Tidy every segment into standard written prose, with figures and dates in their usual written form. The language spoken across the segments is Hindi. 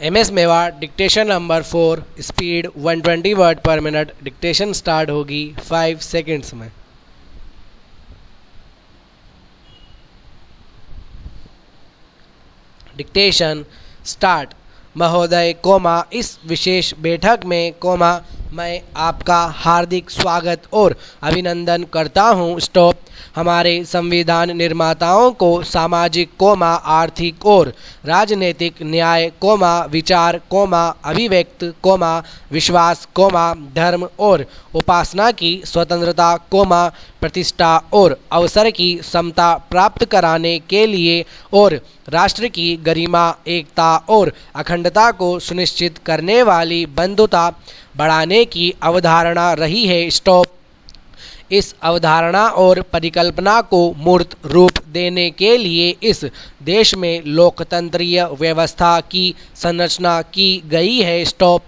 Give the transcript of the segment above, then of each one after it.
MS मेवा डिक्टेशन नंबर 4 स्पीड 120 वर्ड पर मिनट। डिक्टेशन स्टार्ट होगी 5 सेकेंड्स में। Dictation start. महोदय कोमा, इस विशेष बैठक में कोमा मैं आपका हार्दिक स्वागत और अभिनंदन करता हूँ। स्टॉप। हमारे संविधान निर्माताओं को सामाजिक कोमा आर्थिक और राजनीतिक न्याय कोमा विचार कोमा अभिव्यक्त कोमा विश्वास कोमा धर्म और उपासना की स्वतंत्रता कोमा प्रतिष्ठा और अवसर की समता प्राप्त कराने के लिए और राष्ट्र की गरिमा एकता और अखंडता को सुनिश्चित करने वाली बंधुता बढ़ाने की अवधारणा रही है। स्टॉप। इस अवधारणा और परिकल्पना को मूर्त रूप देने के लिए इस देश में लोकतंत्रीय व्यवस्था की संरचना की गई है। स्टॉप।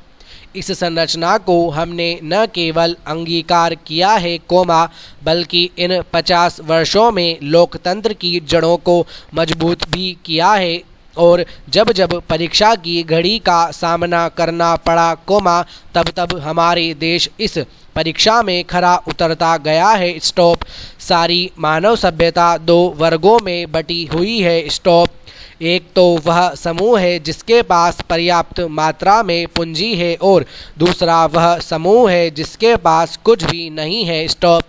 इस संरचना को हमने न केवल अंगीकार किया है कोमा बल्कि इन 50 वर्षों में लोकतंत्र की जड़ों को मजबूत भी किया है और जब जब परीक्षा की घड़ी का सामना करना पड़ा कोमा तब तब हमारे देश इस परीक्षा में खरा उतरता गया है। स्टॉप। सारी मानव सभ्यता दो वर्गों में बटी हुई है। स्टॉप। एक तो वह समूह है जिसके पास पर्याप्त मात्रा में पूंजी है और दूसरा वह समूह है जिसके पास कुछ भी नहीं है। स्टॉप।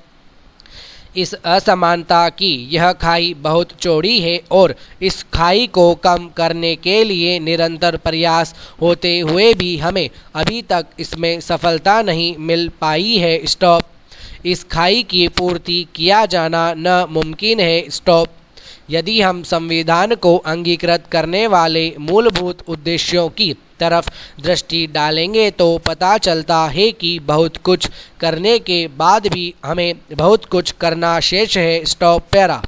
इस असमानता की यह खाई बहुत चौड़ी है और इस खाई को कम करने के लिए निरंतर प्रयास होते हुए भी हमें अभी तक इसमें सफलता नहीं मिल पाई है। स्टॉप। इस खाई की पूर्ति किया जाना नामुमकिन है। स्टॉप। यदि हम संविधान को अंगीकृत करने वाले मूलभूत उद्देश्यों की तरफ दृष्टि डालेंगे तो पता चलता है कि बहुत कुछ करने के बाद भी हमें बहुत कुछ करना शेष है। Stop para.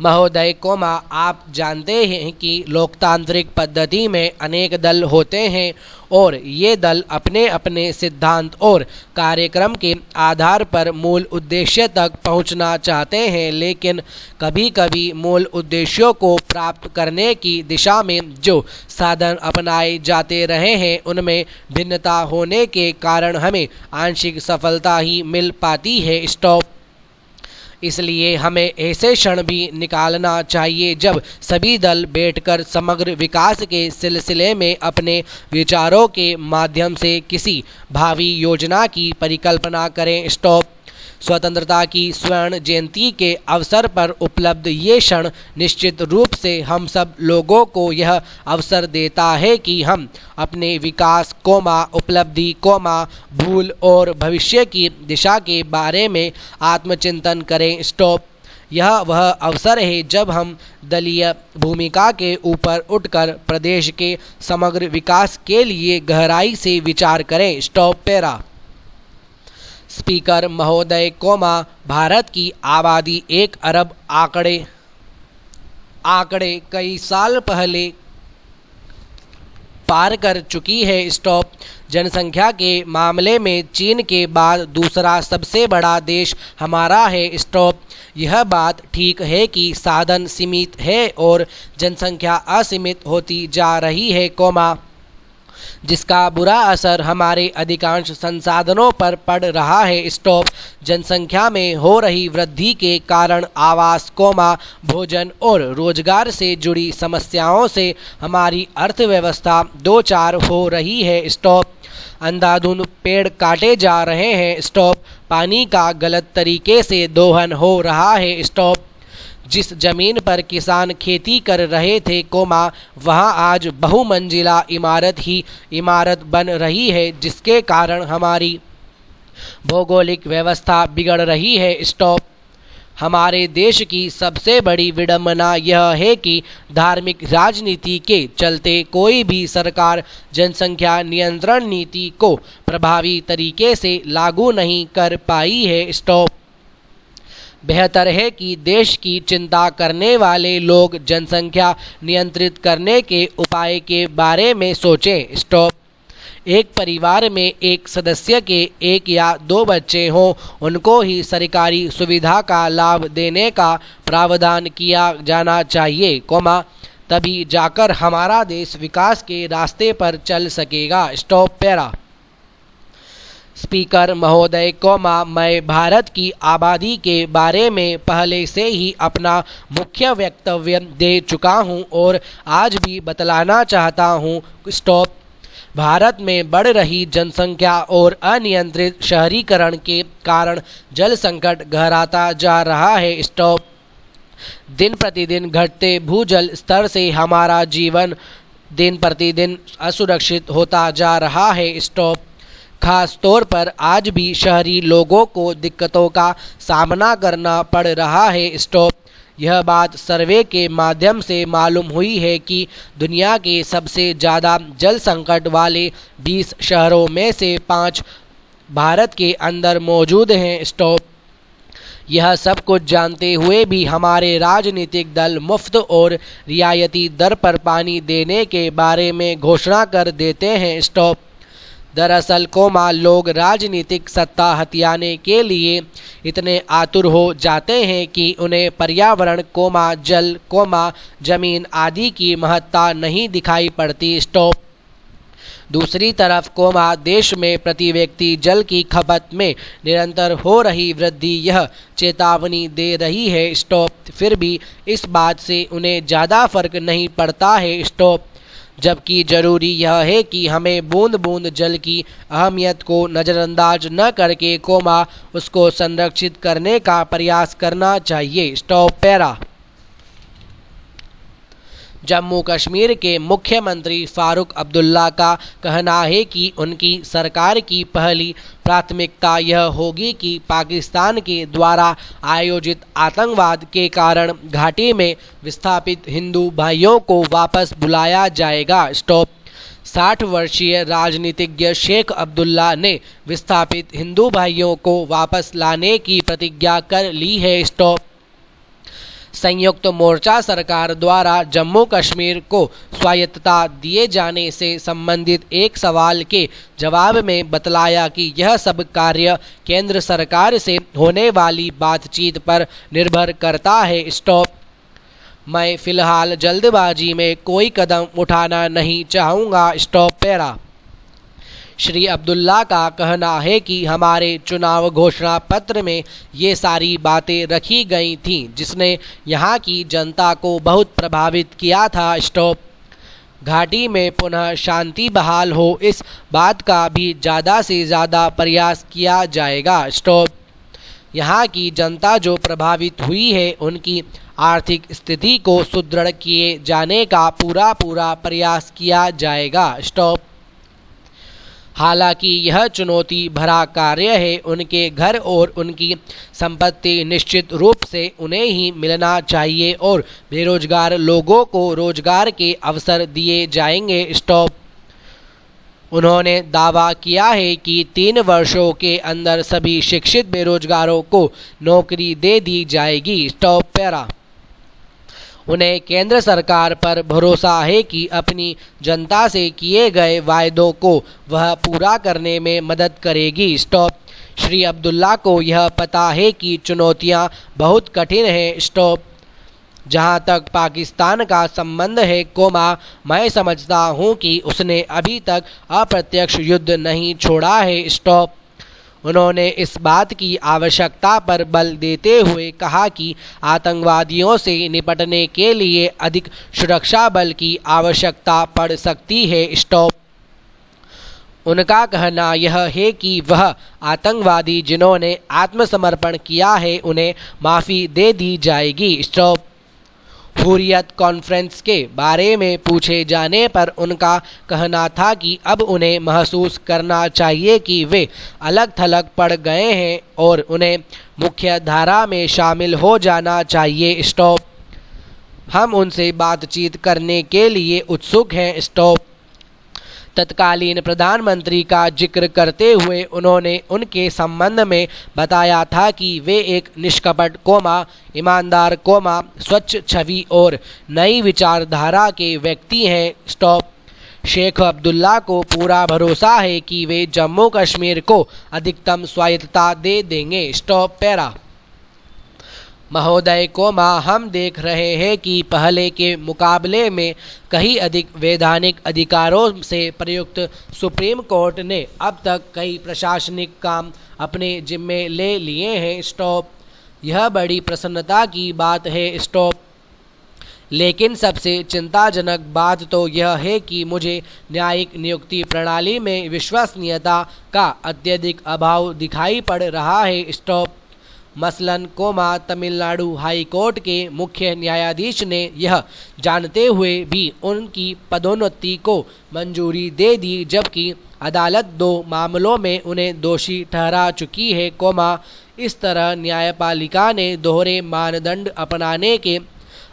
महोदय कोमा, आप जानते हैं कि लोकतांत्रिक पद्धति में अनेक दल होते हैं और ये दल अपने अपने सिद्धांत और कार्यक्रम के आधार पर मूल उद्देश्य तक पहुंचना चाहते हैं, लेकिन कभी कभी मूल उद्देश्यों को प्राप्त करने की दिशा में जो साधन अपनाए जाते रहे हैं उनमें भिन्नता होने के कारण हमें आंशिक सफलता ही मिल पाती है। स्टॉप। इसलिए हमें ऐसे क्षण भी निकालना चाहिए जब सभी दल बैठकर समग्र विकास के सिलसिले में अपने विचारों के माध्यम से किसी भावी योजना की परिकल्पना करें। स्टॉप। स्वतंत्रता की स्वर्ण जयंती के अवसर पर उपलब्ध ये क्षण निश्चित रूप से हम सब लोगों को यह अवसर देता है कि हम अपने विकास कोमा उपलब्धि कोमा भूल और भविष्य की दिशा के बारे में आत्मचिंतन करें। स्टॉप। यह वह अवसर है जब हम दलीय भूमिका के ऊपर उठकर प्रदेश के समग्र विकास के लिए गहराई से विचार करें। Stop para. स्पीकर महोदय कोमा, भारत की आबादी 1 अरब आंकड़े कई साल पहले पार कर चुकी है। स्टॉप। जनसंख्या के मामले में चीन के बाद दूसरा सबसे बड़ा देश हमारा है। स्टॉप। यह बात ठीक है कि साधन सीमित है और जनसंख्या असीमित होती जा रही है कोमा जिसका बुरा असर हमारे अधिकांश संसाधनों पर पड़ रहा है। स्टॉप। जनसंख्या में हो रही वृद्धि के कारण आवास कोमा भोजन और रोजगार से जुड़ी समस्याओं से हमारी अर्थव्यवस्था दो चार हो रही है। स्टॉप। अंधाधुंध पेड़ काटे जा रहे हैं। स्टॉप। पानी का गलत तरीके से दोहन हो रहा है। स्टॉप। जिस जमीन पर किसान खेती कर रहे थे कोमा वहां आज बहुमंजिला इमारत ही इमारत बन रही है जिसके कारण हमारी भौगोलिक व्यवस्था बिगड़ रही है। स्टॉप। हमारे देश की सबसे बड़ी विडंबना यह है कि धार्मिक राजनीति के चलते कोई भी सरकार जनसंख्या नियंत्रण नीति को प्रभावी तरीके से लागू नहीं कर पाई है। स्टॉप। बेहतर है कि देश की चिंता करने वाले लोग जनसंख्या नियंत्रित करने के उपाय के बारे में सोचें। स्टॉप। एक परिवार में एक सदस्य के 1 या 2 बच्चे हों उनको ही सरकारी सुविधा का लाभ देने का प्रावधान किया जाना चाहिए कोमा तभी जाकर हमारा देश विकास के रास्ते पर चल सकेगा। Stop para. स्पीकर महोदय मैं भारत की आबादी के बारे में पहले से ही अपना मुख्य वक्तव्य दे चुका हूं और आज भी बतलाना चाहता हूं। स्टॉप। भारत में बढ़ रही जनसंख्या और अनियंत्रित शहरीकरण के कारण जल संकट गहराता जा रहा है। स्टॉप। दिन प्रतिदिन घटते भूजल स्तर से हमारा जीवन दिन प्रतिदिन असुरक्षित होता जा रहा है। स्टॉप। खास तौर पर आज भी शहरी लोगों को दिक्कतों का सामना करना पड़ रहा है। स्टॉप। यह बात सर्वे के माध्यम से मालूम हुई है कि दुनिया के सबसे ज़्यादा जल संकट वाले 20 शहरों में से 5 भारत के अंदर मौजूद हैं। स्टॉप। यह सब कुछ जानते हुए भी हमारे राजनीतिक दल मुफ्त और रियायती दर पर पानी देने के बारे में घोषणा कर देते हैं। स्टॉप। दरअसल लोग राजनीतिक सत्ता हथियाने के लिए इतने आतुर हो जाते हैं कि उन्हें पर्यावरण जल जमीन आदि की महत्ता नहीं दिखाई पड़ती। स्टॉप। दूसरी तरफ देश में प्रति व्यक्ति जल की खपत में निरंतर हो रही वृद्धि यह चेतावनी दे रही है। स्टॉप। फिर भी इस बात से उन्हें ज़्यादा फर्क नहीं पड़ता है। स्टॉप। जबकि जरूरी यह है कि हमें बूंद बूंद जल की अहमियत को नज़रअंदाज न करके उसको संरक्षित करने का प्रयास करना चाहिए। Stop para. जम्मू कश्मीर के मुख्यमंत्री फारूक अब्दुल्ला का कहना है कि उनकी सरकार की पहली प्राथमिकता यह होगी कि पाकिस्तान के द्वारा आयोजित आतंकवाद के कारण घाटी में विस्थापित हिंदू भाइयों को वापस बुलाया जाएगा। स्टॉप। 60 वर्षीय राजनीतिज्ञ शेख अब्दुल्ला ने विस्थापित हिंदू भाइयों को वापस लाने की प्रतिज्ञा कर ली है। स्टॉप। संयुक्त मोर्चा सरकार द्वारा जम्मू कश्मीर को स्वायत्तता दिए जाने से संबंधित एक सवाल के जवाब में बतलाया कि यह सब कार्य केंद्र सरकार से होने वाली बातचीत पर निर्भर करता है। स्टॉप। मैं फिलहाल जल्दबाजी में कोई कदम उठाना नहीं चाहूँगा। Stop para. श्री अब्दुल्ला का कहना है कि हमारे चुनाव घोषणा पत्र में ये सारी बातें रखी गई थीं जिसने यहाँ की जनता को बहुत प्रभावित किया था। स्टॉप। घाटी में पुनः शांति बहाल हो इस बात का भी ज़्यादा से ज़्यादा प्रयास किया जाएगा। स्टॉप। यहाँ की जनता जो प्रभावित हुई है उनकी आर्थिक स्थिति को सुदृढ़ किए जाने का पूरा प्रयास किया जाएगा। स्टॉप। हालांकि यह चुनौती भरा कार्य है। उनके घर और उनकी संपत्ति निश्चित रूप से उन्हें ही मिलना चाहिए और बेरोजगार लोगों को रोजगार के अवसर दिए जाएंगे। स्टॉप। उन्होंने दावा किया है कि 3 वर्षों के अंदर सभी शिक्षित बेरोजगारों को नौकरी दे दी जाएगी। Stop para. उन्हें केंद्र सरकार पर भरोसा है कि अपनी जनता से किए गए वायदों को वह पूरा करने में मदद करेगी। स्टॉप। श्री अब्दुल्ला को यह पता है कि चुनौतियां बहुत कठिन हैं। स्टॉप। जहां तक पाकिस्तान का संबंध है मैं समझता हूं कि उसने अभी तक अप्रत्यक्ष युद्ध नहीं छोड़ा है। स्टॉप। उन्होंने इस बात की आवश्यकता पर बल देते हुए कहा कि आतंकवादियों से निपटने के लिए अधिक सुरक्षा बल की आवश्यकता पड़ सकती है। स्टॉप। उनका कहना यह है कि वह आतंकवादी जिन्होंने आत्मसमर्पण किया है उन्हें माफ़ी दे दी जाएगी। स्टॉप। हुर्रियत कॉन्फ्रेंस के बारे में पूछे जाने पर उनका कहना था कि अब उन्हें महसूस करना चाहिए कि वे अलग थलग पड़ गए हैं और उन्हें मुख्य धारा में शामिल हो जाना चाहिए। स्टॉप। हम उनसे बातचीत करने के लिए उत्सुक हैं। स्टॉप। तत्कालीन प्रधानमंत्री का जिक्र करते हुए उन्होंने उनके संबंध में बताया था कि वे एक निष्कपट ईमानदार स्वच्छ छवि और नई विचारधारा के व्यक्ति हैं। स्टॉप। शेख अब्दुल्ला को पूरा भरोसा है कि वे जम्मू कश्मीर को अधिकतम स्वायत्तता दे देंगे। Stop para. महोदय कोमा, हम देख रहे हैं कि पहले के मुकाबले में कहीं अधिक वैधानिक अधिकारों से प्रयुक्त सुप्रीम कोर्ट ने अब तक कई प्रशासनिक काम अपने जिम्मे ले लिए हैं। स्टॉप। यह बड़ी प्रसन्नता की बात है। स्टॉप। लेकिन सबसे चिंताजनक बात तो यह है कि मुझे न्यायिक नियुक्ति प्रणाली में विश्वसनीयता का अत्यधिक अभाव दिखाई पड़ रहा है। स्टॉप। मसलन कोमा, तमिलनाडु हाई कोर्ट के मुख्य न्यायाधीश ने यह जानते हुए भी उनकी पदोन्नति को मंजूरी दे दी, जबकि अदालत 2 मामलों में उन्हें दोषी ठहरा चुकी है। कोमा, इस तरह न्यायपालिका ने दोहरे मानदंड अपनाने के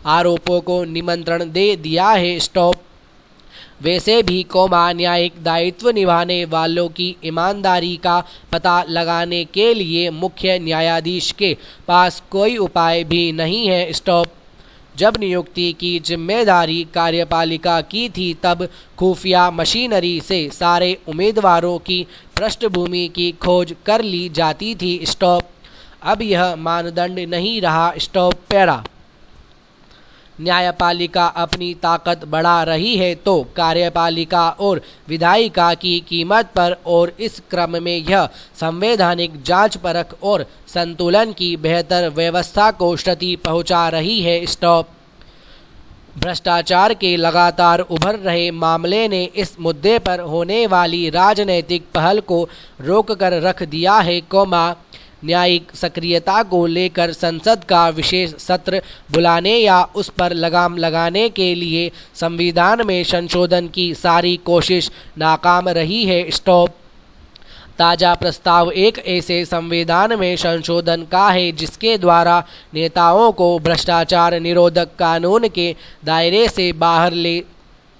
आरोपों को निमंत्रण दे दिया है। स्टॉप। वैसे भी कोमा, न्यायिक दायित्व निभाने वालों की ईमानदारी का पता लगाने के लिए मुख्य न्यायाधीश के पास कोई उपाय भी नहीं है। स्टॉप। जब नियुक्ति की जिम्मेदारी कार्यपालिका की थी, तब खुफिया मशीनरी से सारे उम्मीदवारों की पृष्ठभूमि की खोज कर ली जाती थी। स्टॉप। अब यह मानदंड नहीं रहा। स्टॉप। पैरा। न्यायपालिका अपनी ताकत बढ़ा रही है तो कार्यपालिका और विधायिका की कीमत पर, और इस क्रम में यह संवैधानिक जांच परख और संतुलन की बेहतर व्यवस्था को क्षति पहुंचा रही है। स्टॉप। भ्रष्टाचार के लगातार उभर रहे मामले ने इस मुद्दे पर होने वाली राजनैतिक पहल को रोककर रख दिया है। कोमा, न्यायिक सक्रियता को लेकर संसद का विशेष सत्र बुलाने या उस पर लगाम लगाने के लिए संविधान में संशोधन की सारी कोशिश नाकाम रही है। स्टॉप। ताज़ा प्रस्ताव एक ऐसे संविधान में संशोधन का है जिसके द्वारा नेताओं को भ्रष्टाचार निरोधक कानून के दायरे से बाहर ले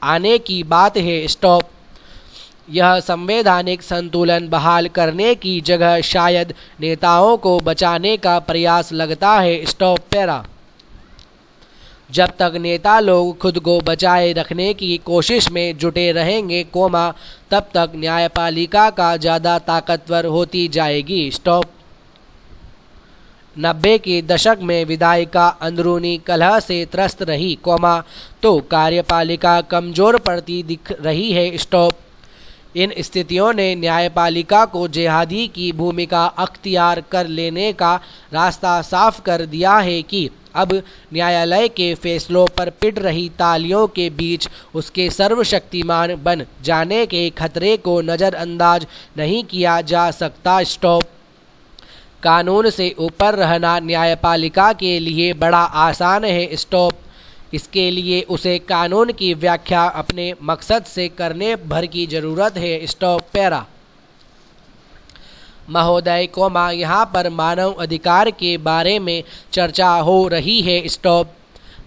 आने की बात है। स्टॉप। यह संवैधानिक संतुलन बहाल करने की जगह शायद नेताओं को बचाने का प्रयास लगता है। स्टॉप। पैरा। जब तक नेता लोग खुद को बचाए रखने की कोशिश में जुटे रहेंगे, कोमा, तब तक न्यायपालिका का ज़्यादा ताकतवर होती जाएगी। स्टॉप। 90 के दशक में विधायिका अंदरूनी कलह से त्रस्त रही, कोमा, तो कार्यपालिका कमज़ोर पड़ती दिख रही है। स्टॉप। इन स्थितियों ने न्यायपालिका को जिहादी की भूमिका अख्तियार कर लेने का रास्ता साफ कर दिया है कि अब न्यायालय के फैसलों पर पिट रही तालियों के बीच उसके सर्वशक्तिमान बन जाने के खतरे को नज़रअंदाज नहीं किया जा सकता। स्टॉप। कानून से ऊपर रहना न्यायपालिका के लिए बड़ा आसान है। स्टॉप। इसके लिए उसे कानून की व्याख्या अपने मकसद से करने भर की ज़रूरत है। स्टॉप। पैरा। महोदय कोमा, यहाँ पर मानव अधिकार के बारे में चर्चा हो रही है। स्टॉप।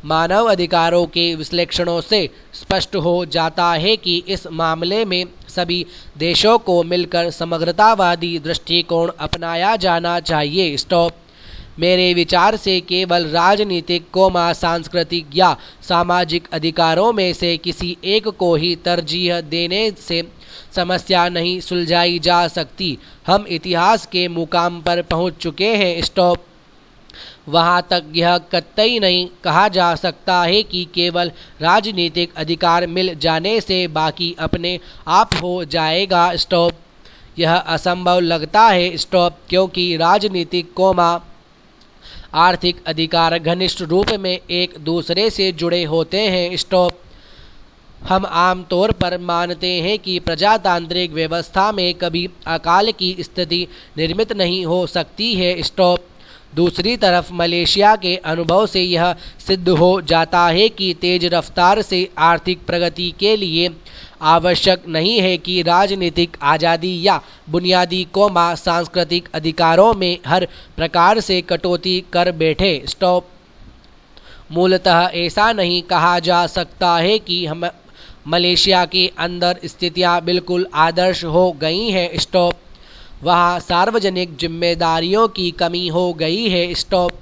मानव अधिकारों के विश्लेषणों से स्पष्ट हो जाता है कि इस मामले में सभी देशों को मिलकर समग्रतावादी दृष्टिकोण अपनाया जाना चाहिए। स्टॉप। मेरे विचार से केवल राजनीतिक, कोमा, सांस्कृतिक या सामाजिक अधिकारों में से किसी एक को ही तरजीह देने से समस्या नहीं सुलझाई जा सकती। हम इतिहास के मुकाम पर पहुंच चुके हैं। स्टॉप। वहां तक यह कतई नहीं कहा जा सकता है कि केवल राजनीतिक अधिकार मिल जाने से बाकी अपने आप हो जाएगा। स्टॉप। यह असंभव लगता है। स्टॉप। क्योंकि राजनीतिक, कोमा, आर्थिक अधिकार घनिष्ठ रूप में एक दूसरे से जुड़े होते हैं। स्टॉप। हम आमतौर पर मानते हैं कि प्रजातांत्रिक व्यवस्था में कभी अकाल की स्थिति निर्मित नहीं हो सकती है। स्टॉप। दूसरी तरफ मलेशिया के अनुभव से यह सिद्ध हो जाता है कि तेज रफ्तार से आर्थिक प्रगति के लिए आवश्यक नहीं है कि राजनीतिक आज़ादी या बुनियादी, कोमा, सांस्कृतिक अधिकारों में हर प्रकार से कटौती कर बैठे। स्टॉप। मूलतः ऐसा नहीं कहा जा सकता है कि हम मलेशिया के अंदर स्थितियां बिल्कुल आदर्श हो गई हैं। स्टॉप। वहाँ सार्वजनिक जिम्मेदारियों की कमी हो गई है। स्टॉप।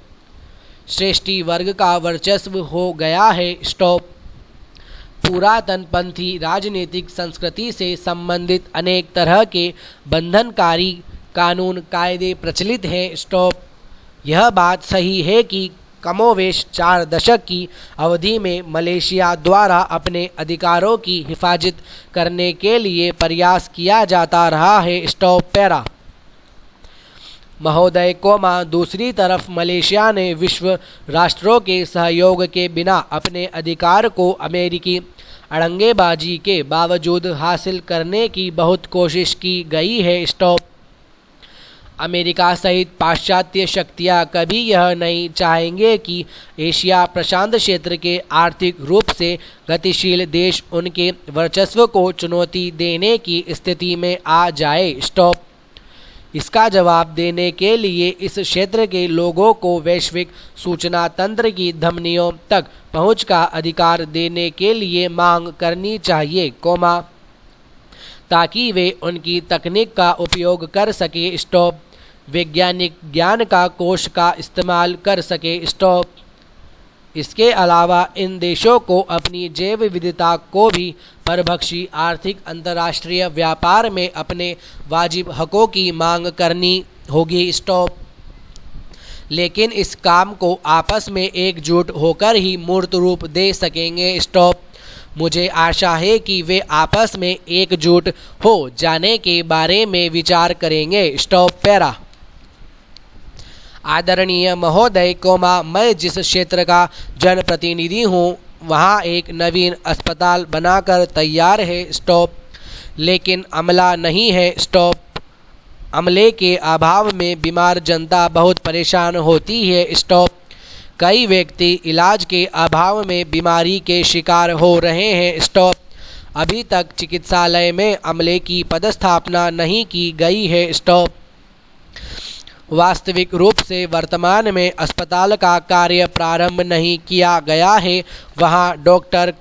श्रेष्ठी वर्ग का वर्चस्व हो गया है। स्टॉप। पुरातनपंथी राजनीतिक संस्कृति से संबंधित अनेक तरह के बंधनकारी कानून कायदे प्रचलित हैं। स्टॉप। यह बात सही है कि कमोवेश 4 दशक की अवधि में मलेशिया द्वारा अपने अधिकारों की हिफाजत करने के लिए प्रयास किया जाता रहा है। Stop para. महोदय दूसरी तरफ मलेशिया ने विश्व राष्ट्रों के सहयोग के बिना अपने अधिकार को अमेरिकी अड़ंगेबाजी के बावजूद हासिल करने की बहुत कोशिश की गई है। स्टॉप। अमेरिका सहित पाश्चात्य शक्तियां कभी यह नहीं चाहेंगे कि एशिया प्रशांत क्षेत्र के आर्थिक रूप से गतिशील देश उनके वर्चस्व को चुनौती देने की स्थिति में आ जाए। स्टॉप। इसका जवाब देने के लिए इस क्षेत्र के लोगों को वैश्विक सूचना तंत्र की धमनियों तक पहुंच का अधिकार देने के लिए मांग करनी चाहिए, ताकि वे उनकी तकनीक का उपयोग कर सके। स्टॉप। वैज्ञानिक ज्ञान का कोष का इस्तेमाल कर सके। स्टॉप। इसके अलावा इन देशों को अपनी जैव विविधता को भी परभक्षी आर्थिक अंतर्राष्ट्रीय व्यापार में अपने वाजिब हकों की मांग करनी होगी। स्टॉप। लेकिन इस काम को आपस में एकजुट होकर ही मूर्त रूप दे सकेंगे। स्टॉप। मुझे आशा है कि वे आपस में एकजुट हो जाने के बारे में विचार करेंगे। Stop para. आदरणीय महोदय, मैं जिस क्षेत्र का जनप्रतिनिधि हूँ वहाँ एक नवीन अस्पताल बनाकर तैयार है। स्टॉप। लेकिन अमला नहीं है। स्टॉप। अमले के अभाव में बीमार जनता बहुत परेशान होती है। स्टॉप। कई व्यक्ति इलाज के अभाव में बीमारी के शिकार हो रहे हैं। स्टॉप। अभी तक चिकित्सालय में अमले की पदस्थापना नहीं की गई है। स्टॉप। वास्तविक रूप से वर्तमान में अस्पताल का कार्य प्रारंभ नहीं किया गया है। वहां डॉक्टर,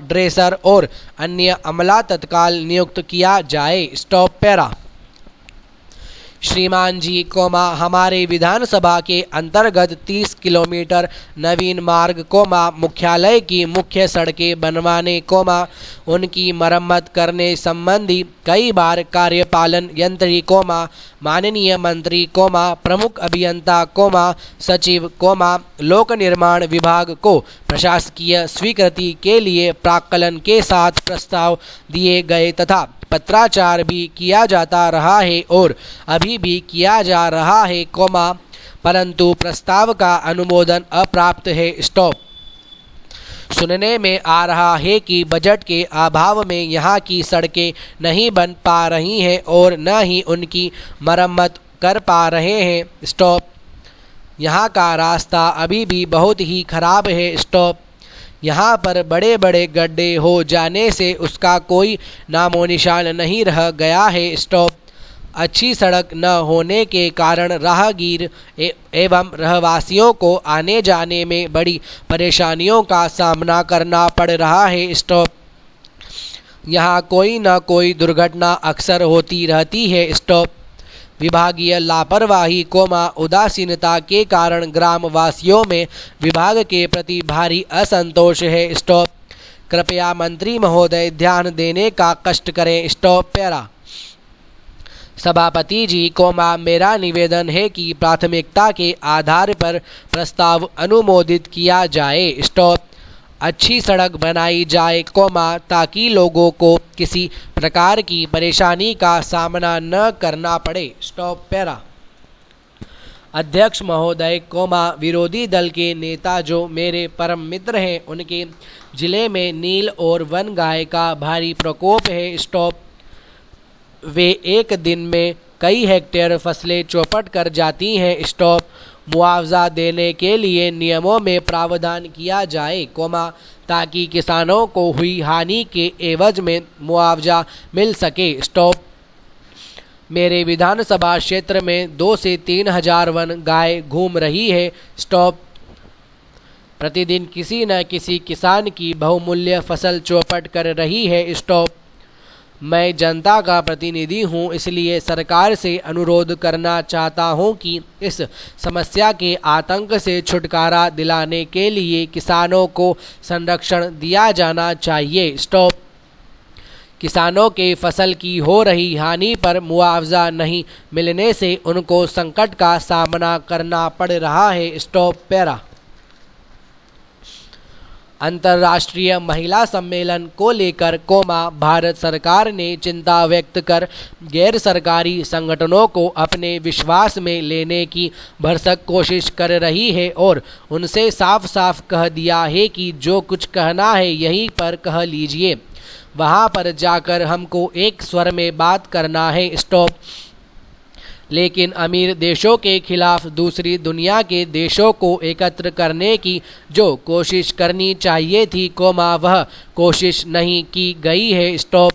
ड्रेसर और अन्य अमला तत्काल नियुक्त किया जाए। Stop para. श्रीमान जी, हमारे विधानसभा के अंतर्गत 30 किलोमीटर नवीन मार्ग, मुख्यालय की मुख्य सड़कें बनवाने, उनकी मरम्मत करने संबंधी कई बार कार्यपालन यंत्री, माननीय मंत्री, प्रमुख अभियंता, सचिव, लोक निर्माण विभाग को प्रशासकीय स्वीकृति के लिए प्राक्कलन के साथ प्रस्ताव दिए गए तथा पत्राचार भी किया जाता रहा है और अभी भी किया जा रहा है, परंतु प्रस्ताव का अनुमोदन अप्राप्त है। स्टॉप। सुनने में आ रहा है कि बजट के अभाव में यहाँ की सड़कें नहीं बन पा रही हैं और न ही उनकी मरम्मत कर पा रहे हैं। स्टॉप। यहाँ का रास्ता अभी भी बहुत ही खराब है। स्टॉप। यहाँ पर बड़े बड़े गड्ढे हो जाने से उसका कोई नामो निशान नहीं रह गया है। स्टॉप। अच्छी सड़क न होने के कारण राहगीर एवं रहवासियों को आने जाने में बड़ी परेशानियों का सामना करना पड़ रहा है। स्टॉप। यहाँ कोई न कोई दुर्घटना अक्सर होती रहती है। स्टॉप। विभागीय लापरवाही, उदासीनता के कारण ग्रामवासियों में विभाग के प्रति भारी असंतोष है। स्टॉप। कृपया मंत्री महोदय ध्यान देने का कष्ट करें। Stop para. सभापति जी, मेरा निवेदन है कि प्राथमिकता के आधार पर प्रस्ताव अनुमोदित किया जाए। स्टॉप। अच्छी सड़क बनाई जाए, ताकि लोगों को किसी प्रकार की परेशानी का सामना न करना पड़े। Stop para. अध्यक्ष महोदय, विरोधी दल के नेता जो मेरे परम मित्र हैं, उनके जिले में नील और वन गाय का भारी प्रकोप है। स्टॉप। वे एक दिन में कई हेक्टेयर फसलें चौपट कर जाती हैं। स्टॉप। मुआवजा देने के लिए नियमों में प्रावधान किया जाए, ताकि किसानों को हुई हानि के एवज में मुआवजा मिल सके। स्टॉप। मेरे विधानसभा क्षेत्र में 2 से 3 हजार वन गाय घूम रही है। स्टॉप। प्रतिदिन किसी न किसी किसान की बहुमूल्य फसल चौपट कर रही है। स्टॉप। मैं जनता का प्रतिनिधि हूं, इसलिए सरकार से अनुरोध करना चाहता हूं कि इस समस्या के आतंक से छुटकारा दिलाने के लिए किसानों को संरक्षण दिया जाना चाहिए। स्टॉप। किसानों के फसल की हो रही हानि पर मुआवजा नहीं मिलने से उनको संकट का सामना करना पड़ रहा है। Stop para. अंतर्राष्ट्रीय महिला सम्मेलन को लेकर भारत सरकार ने चिंता व्यक्त कर गैर सरकारी संगठनों को अपने विश्वास में लेने की भरसक कोशिश कर रही है और उनसे साफ साफ कह दिया है कि जो कुछ कहना है यहीं पर कह लीजिए, वहां पर जाकर हमको एक स्वर में बात करना है। स्टॉप। लेकिन अमीर देशों के खिलाफ दूसरी दुनिया के देशों को एकत्र करने की जो कोशिश करनी चाहिए थी, वह कोशिश नहीं की गई है। स्टॉप।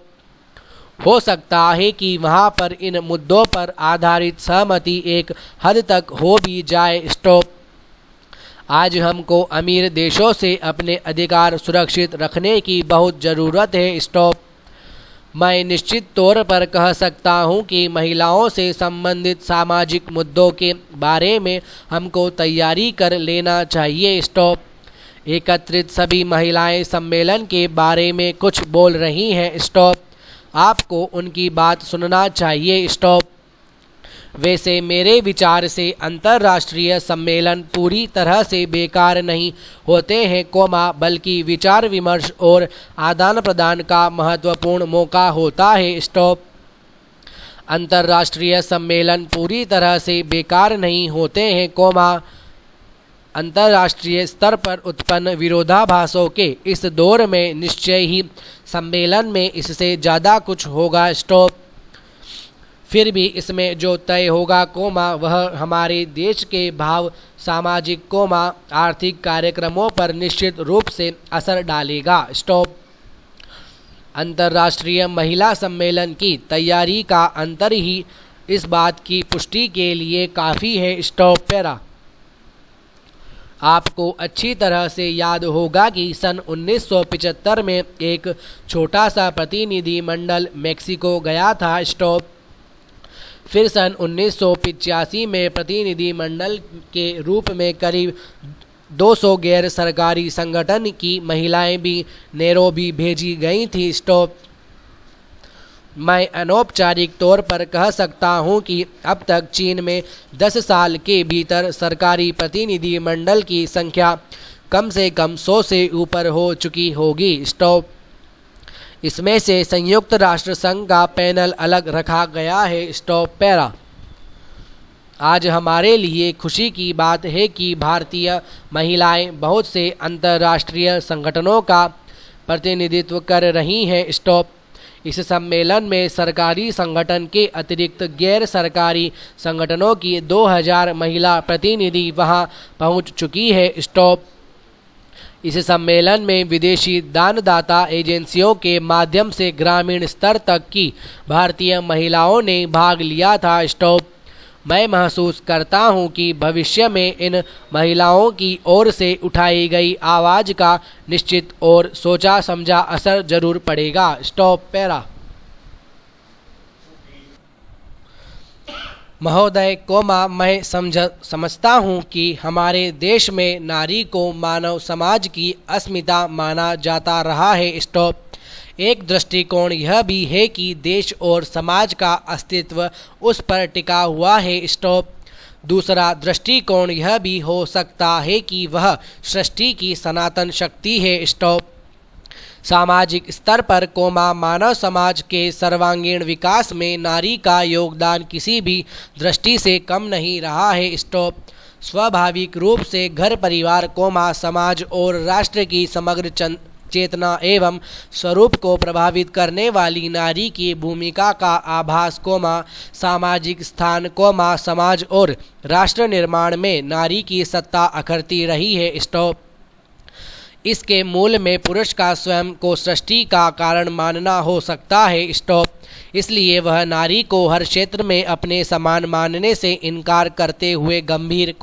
हो सकता है कि वहां पर इन मुद्दों पर आधारित सहमति एक हद तक हो भी जाए। स्टॉप। आज हमको अमीर देशों से अपने अधिकार सुरक्षित रखने की बहुत ज़रूरत है। स्टॉप। मैं निश्चित तौर पर कह सकता हूं कि महिलाओं से संबंधित सामाजिक मुद्दों के बारे में हमको तैयारी कर लेना चाहिए। स्टॉप। एकत्रित सभी महिलाएं सम्मेलन के बारे में कुछ बोल रही हैं। स्टॉप। आपको उनकी बात सुनना चाहिए। स्टॉप। वैसे मेरे विचार से अंतर्राष्ट्रीय सम्मेलन पूरी तरह से बेकार नहीं होते हैं, बल्कि विचार विमर्श और आदान प्रदान का महत्वपूर्ण मौका होता है। स्टॉप। अंतर्राष्ट्रीय सम्मेलन पूरी तरह से बेकार नहीं होते हैं, अंतर्राष्ट्रीय स्तर पर उत्पन्न विरोधाभासों के इस दौर में निश्चय ही सम्मेलन में इससे ज़्यादा कुछ होगा। स्टॉप। फिर भी इसमें जो तय होगा, वह हमारे देश के भाव सामाजिक आर्थिक कार्यक्रमों पर निश्चित रूप से असर डालेगा। स्टॉप। अंतर्राष्ट्रीय महिला सम्मेलन की तैयारी का अंतर ही इस बात की पुष्टि के लिए काफ़ी है। Stop para. आपको अच्छी तरह से याद होगा कि सन 1975 में एक छोटा सा प्रतिनिधि मंडल मेक्सिको गया था। स्टॉप। फिर सन 1985 में प्रतिनिधि मंडल के रूप में करीब 200 गैर सरकारी संगठन की महिलाएं भी नैरोबी भेजी गई थी। स्टॉप। मैं अनौपचारिक तौर पर कह सकता हूं कि अब तक चीन में 10 साल के भीतर सरकारी प्रतिनिधि मंडल की संख्या कम से कम 100 से ऊपर हो चुकी होगी। स्टॉप। इसमें से संयुक्त राष्ट्र संघ का पैनल अलग रखा गया है। Stop para. आज हमारे लिए खुशी की बात है कि भारतीय महिलाएं बहुत से अंतर्राष्ट्रीय संगठनों का प्रतिनिधित्व कर रही हैं। स्टॉप। इस सम्मेलन में सरकारी संगठन के अतिरिक्त गैर सरकारी संगठनों की 2000 महिला प्रतिनिधि वहां पहुंच चुकी है। स्टॉप। इस सम्मेलन में विदेशी दानदाता एजेंसियों के माध्यम से ग्रामीण स्तर तक की भारतीय महिलाओं ने भाग लिया था। स्टॉप। मैं महसूस करता हूं कि भविष्य में इन महिलाओं की ओर से उठाई गई आवाज़ का निश्चित और सोचा समझा असर जरूर पड़ेगा। Stop para. महोदय, मैं समझता हूँ कि हमारे देश में नारी को मानव समाज की अस्मिता माना जाता रहा है। स्टॉप। एक दृष्टिकोण यह भी है कि देश और समाज का अस्तित्व उस पर टिका हुआ है। स्टॉप। दूसरा दृष्टिकोण यह भी हो सकता है कि वह सृष्टि की सनातन शक्ति है। स्टॉप। सामाजिक स्तर पर मानव समाज के सर्वांगीण विकास में नारी का योगदान किसी भी दृष्टि से कम नहीं रहा है। स्टॉप। स्वाभाविक रूप से घर परिवार समाज और राष्ट्र की समग्र चेतना एवं स्वरूप को प्रभावित करने वाली नारी की भूमिका का आभास सामाजिक स्थान समाज और राष्ट्र निर्माण में नारी की सत्ता अखरती रही है। स्टॉप। इसके मूल में पुरुष का स्वयं को सृष्टि का कारण मानना हो सकता है। स्टॉप। इसलिए वह नारी को हर क्षेत्र में अपने समान मानने से इनकार करते हुए गंभीर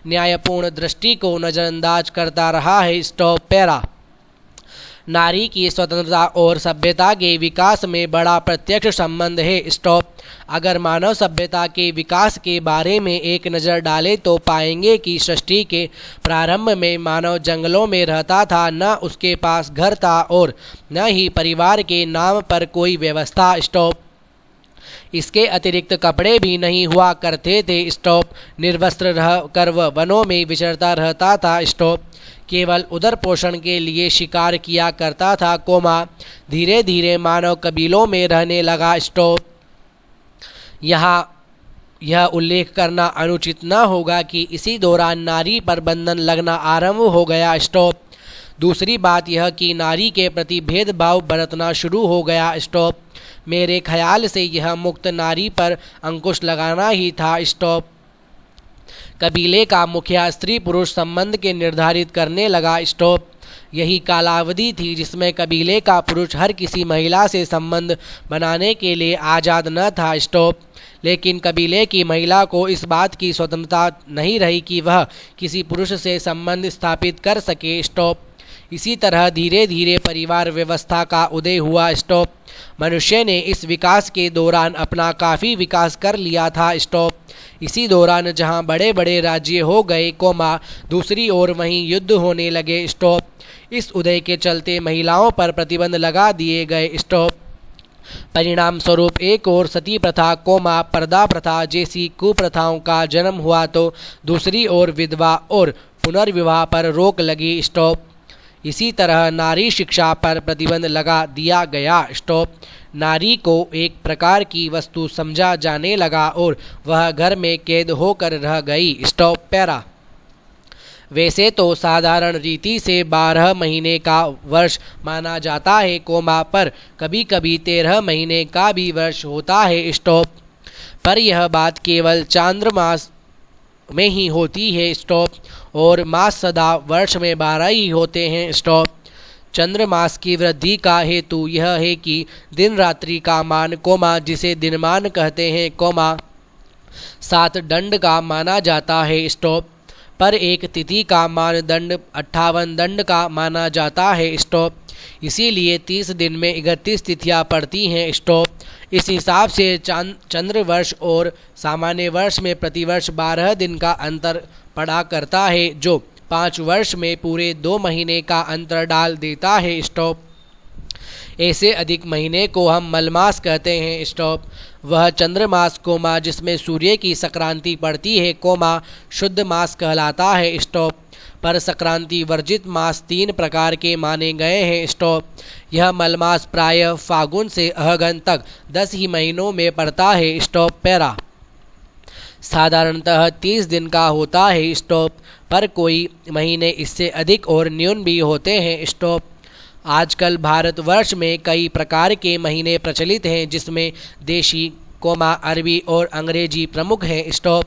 न्यायपूर्ण दृष्टि को नज़रअंदाज करता रहा है। Stop para. नारी की स्वतंत्रता और सभ्यता के विकास में बड़ा प्रत्यक्ष संबंध है। स्टॉप। अगर मानव सभ्यता के विकास के बारे में एक नज़र डालें तो पाएंगे कि सृष्टि के प्रारंभ में मानव जंगलों में रहता था, न उसके पास घर था और न ही परिवार के नाम पर कोई व्यवस्था। स्टॉप। इसके अतिरिक्त कपड़े भी नहीं हुआ करते थे। स्टॉप। निर्वस्त्र रह कर वह वनों में विचरता रहता था। स्टॉप। केवल उदर पोषण के लिए शिकार किया करता था, धीरे धीरे मानव कबीलों में रहने लगा। स्टॉप। यहाँ यह उल्लेख करना अनुचित न होगा कि इसी दौरान नारी पर बंधन लगना आरंभ हो गया। स्टॉप। दूसरी बात यह कि नारी के प्रति भेदभाव बरतना शुरू हो गया। स्टॉप। मेरे ख्याल से यह मुक्त नारी पर अंकुश लगाना ही था। स्टॉप। कबीले का मुखिया स्त्री पुरुष संबंध के निर्धारित करने लगा। स्टॉप। यही कालावधि थी जिसमें कबीले का पुरुष हर किसी महिला से संबंध बनाने के लिए आज़ाद न था। स्टॉप। लेकिन कबीले की महिला को इस बात की स्वतंत्रता नहीं रही कि वह किसी पुरुष से संबंध स्थापित कर सके। स्टॉप। इसी तरह धीरे धीरे परिवार व्यवस्था का उदय हुआ। स्टॉप। मनुष्य ने इस विकास के दौरान अपना काफ़ी विकास कर लिया था। स्टॉप। इसी दौरान जहां बड़े बड़े राज्य हो गए, दूसरी ओर वहीं युद्ध होने लगे। स्टॉप। इस उदय के चलते महिलाओं पर प्रतिबंध लगा दिए गए। स्टॉप। परिणाम स्वरूप एक और सती प्रथा, पर्दा प्रथा जैसी कुप्रथाओं का जन्म हुआ तो दूसरी ओर विधवा और पुनर्विवाह पर रोक लगी। स्टॉप। इसी तरह नारी शिक्षा पर प्रतिबंध लगा दिया गया। स्टॉप। नारी को एक प्रकार की वस्तु समझा जाने लगा और वह घर में कैद होकर रह गई। स्टॉप। पैरा। वैसे तो साधारण रीति से 12 महीने का वर्ष माना जाता है, पर कभी कभी 13 महीने का भी वर्ष होता है। स्टॉप। पर यह बात केवल चांद्रमास में ही होती है। स्टॉप। और मास सदा वर्ष में 12 ही होते हैं। स्टॉप। चंद्रमास की वृद्धि का हेतु यह है कि दिन रात्रि का मान, जिसे दिनमान कहते हैं, 7 दंड का माना जाता है। स्टॉप। पर एक तिथि का मानदंड 58 दंड का माना जाता है। स्टॉप। इसीलिए 30 दिन में 31 तिथियां पड़ती हैं। स्टॉप। इस हिसाब से चंद्र वर्ष और सामान्य वर्ष में प्रतिवर्ष 12 दिन का अंतर पड़ा करता है, जो 5 वर्ष में पूरे 2 महीने का अंतर डाल देता है। स्टॉप। ऐसे अधिक महीने को हम मलमास कहते हैं। स्टॉप। वह चंद्रमास, जिसमें सूर्य की संक्रांति पड़ती है, शुद्ध मास कहलाता है। स्टॉप। पर संक्रांति वर्जित मास 3 प्रकार के माने गए हैं। स्टॉप। यह मलमास प्रायः फागुन से अहगन तक 10 ही महीनों में पड़ता है। स्टॉप। पैरा। साधारणतः 30 दिन का होता है। स्टॉप। पर कोई महीने इससे अधिक और न्यून भी होते हैं। स्टॉप। आजकल भारतवर्ष में कई प्रकार के महीने प्रचलित हैं, जिसमें देशी, अरबी और अंग्रेजी प्रमुख हैं। स्टॉप।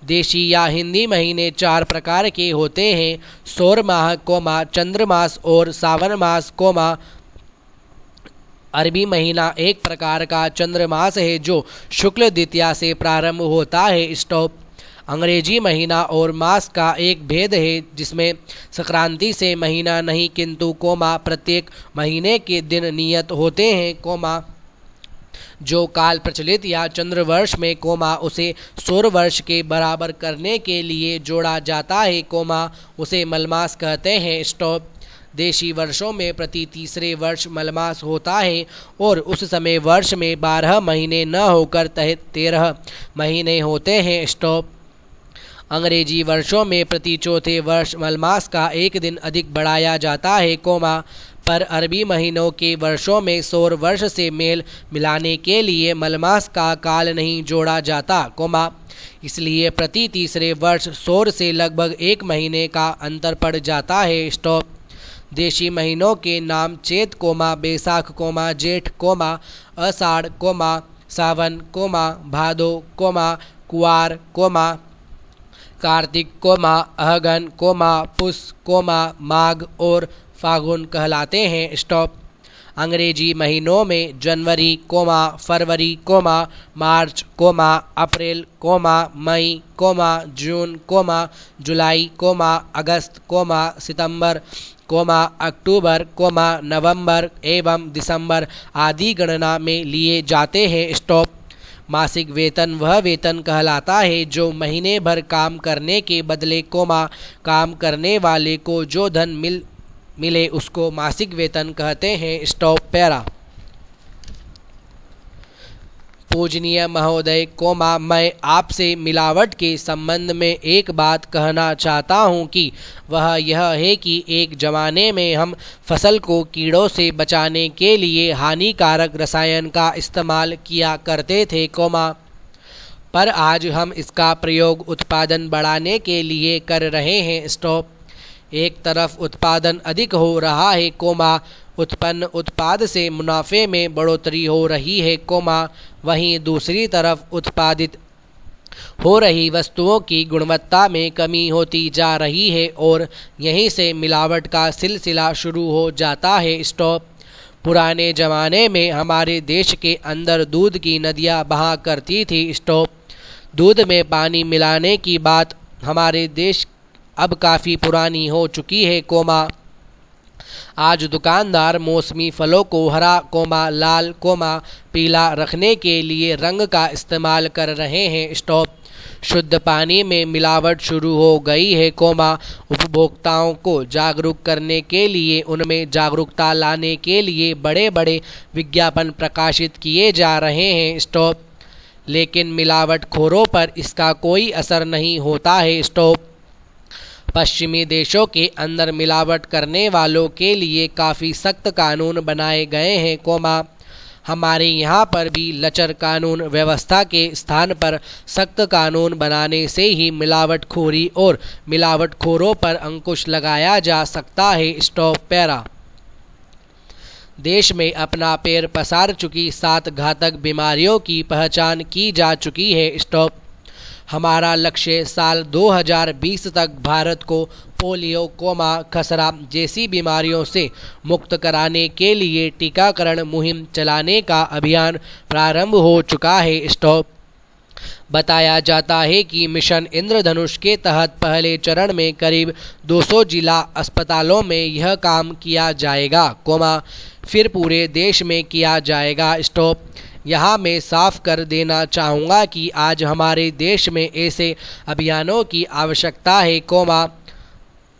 देशी या हिंदी महीने 4 प्रकार के होते हैं, सौर माह, चंद्रमास और सावन मास, अरबी महीना एक प्रकार का चंद्रमास है जो शुक्ल द्वितीया से प्रारंभ होता है। स्टॉप। अंग्रेजी महीना और मास का एक भेद है, जिसमें संक्रांति से महीना नहीं किंतु प्रत्येक महीने के दिन नियत होते हैं, जो काल प्रचलित या चंद्रवर्ष में उसे सौर वर्ष के बराबर करने के लिए जोड़ा जाता है, उसे मलमास कहते हैं। स्टॉप। देशी वर्षों में प्रति तीसरे वर्ष मलमास होता है और उस समय वर्ष में 12 महीने न होकर 13 महीने होते हैं। स्टॉप। अंग्रेजी वर्षों में प्रति चौथे वर्ष मलमास का एक दिन अधिक बढ़ाया जाता है, पर अरबी महीनों के वर्षों में सौर वर्ष से मेल मिलाने के लिए मलमास का काल नहीं जोड़ा जाता, इसलिए प्रति तीसरे वर्ष सौर से लगभग 1 महीने का अंतर पड़ जाता है। स्टॉप। देशी महीनों के नाम चैत, बैसाख, जेठ, आषाढ़, सावन, भादो, कुआर, कार्तिक, अहगन, पुष, माघ और फागुन कहलाते हैं। स्टॉप। अंग्रेजी महीनों में जनवरी, फरवरी, मार्च, अप्रैल, मई, जून, जुलाई, अगस्त, सितंबर, अक्टूबर, नवंबर एवं दिसंबर आदि गणना में लिए जाते हैं। स्टॉप। मासिक वेतन वह वेतन कहलाता है जो महीने भर काम करने के बदले, काम करने वाले को जो धन मिले उसको मासिक वेतन कहते हैं। Stop para. पूजनीय महोदय, मैं आपसे मिलावट के संबंध में एक बात कहना चाहता हूं कि वह यह है कि एक जमाने में हम फसल को कीड़ों से बचाने के लिए हानिकारक रसायन का इस्तेमाल किया करते थे, पर आज हम इसका प्रयोग उत्पादन बढ़ाने के लिए कर रहे हैं। स्टॉप। एक तरफ उत्पादन अधिक हो रहा है, उत्पन्न उत्पाद से मुनाफे में बढ़ोतरी हो रही है, वहीं दूसरी तरफ उत्पादित हो रही वस्तुओं की गुणवत्ता में कमी होती जा रही है और यहीं से मिलावट का सिलसिला शुरू हो जाता है। स्टॉप। पुराने ज़माने में हमारे देश के अंदर दूध की नदियाँ बहा करती थी। स्टॉप। दूध में पानी मिलाने की बात हमारे देश अब काफ़ी पुरानी हो चुकी है, आज दुकानदार मौसमी फलों को हरा, लाल, पीला रखने के लिए रंग का इस्तेमाल कर रहे हैं। स्टॉप। शुद्ध पानी में मिलावट शुरू हो गई है, उपभोक्ताओं को जागरूक करने के लिए, उनमें जागरूकता लाने के लिए बड़े बड़े विज्ञापन प्रकाशित किए जा रहे हैं। स्टॉप। लेकिन मिलावटखोरों पर इसका कोई असर नहीं होता है। स्टॉप। पश्चिमी देशों के अंदर मिलावट करने वालों के लिए काफ़ी सख्त कानून बनाए गए हैं, हमारे यहाँ पर भी लचर कानून व्यवस्था के स्थान पर सख्त कानून बनाने से ही मिलावटखोरी और मिलावटखोरों पर अंकुश लगाया जा सकता है। Stop para. देश में अपना पैर पसार चुकी 7 घातक बीमारियों की पहचान की जा चुकी है। स्टॉप। हमारा लक्ष्य साल 2020 तक भारत को पोलियो, खसरा जैसी बीमारियों से मुक्त कराने के लिए टीकाकरण मुहिम चलाने का अभियान प्रारंभ हो चुका है। स्टॉप। बताया जाता है कि मिशन इंद्रधनुष के तहत पहले चरण में करीब 200 जिला अस्पतालों में यह काम किया जाएगा, फिर पूरे देश में किया जाएगा। स्टॉप। यहाँ मैं साफ कर देना चाहूँगा कि आज हमारे देश में ऐसे अभियानों की आवश्यकता है,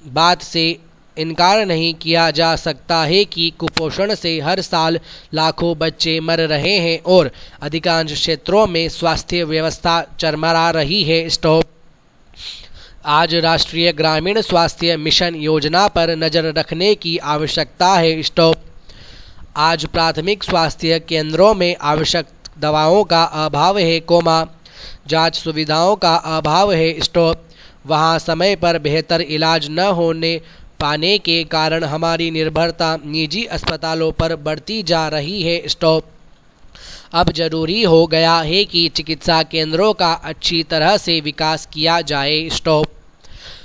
बात से इनकार नहीं किया जा सकता है कि कुपोषण से हर साल लाखों बच्चे मर रहे हैं और अधिकांश क्षेत्रों में स्वास्थ्य व्यवस्था चरमरा रही है। स्टॉप। आज राष्ट्रीय ग्रामीण स्वास्थ्य मिशन योजना पर नज़र रखने की आवश्यकता है। स्टॉप। आज प्राथमिक स्वास्थ्य केंद्रों में आवश्यक दवाओं का अभाव है, जांच सुविधाओं का अभाव है। स्टॉप। वहाँ समय पर बेहतर इलाज न होने पाने के कारण हमारी निर्भरता निजी अस्पतालों पर बढ़ती जा रही है। स्टॉप। अब जरूरी हो गया है कि चिकित्सा केंद्रों का अच्छी तरह से विकास किया जाए। स्टॉप।